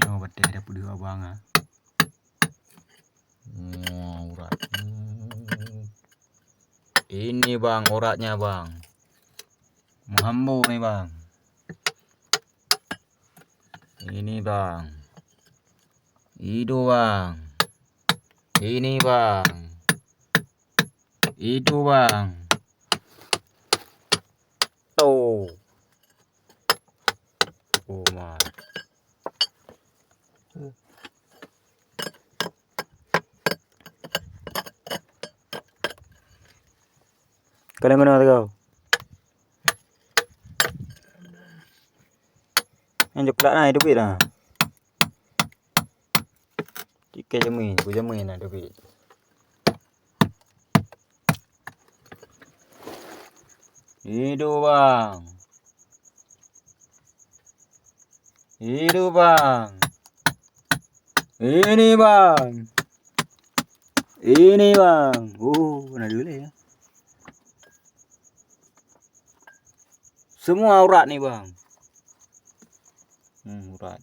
Oh, bete ada pudi abang ah. Urat. Ini bang, uratnya bang. Menghambo nih bang. Ini bang. Itu bang. Ini bang. Itu bang. Oh. Oh my. Kalian mana kau? Yang coklat nah hidup itu. Tiket jamin, aku jamin nah hidup itu. Hidup bang. Hidup bang. Ini bang. Ini bang. Nah dulu ya. Semua urat nih bang. Urat.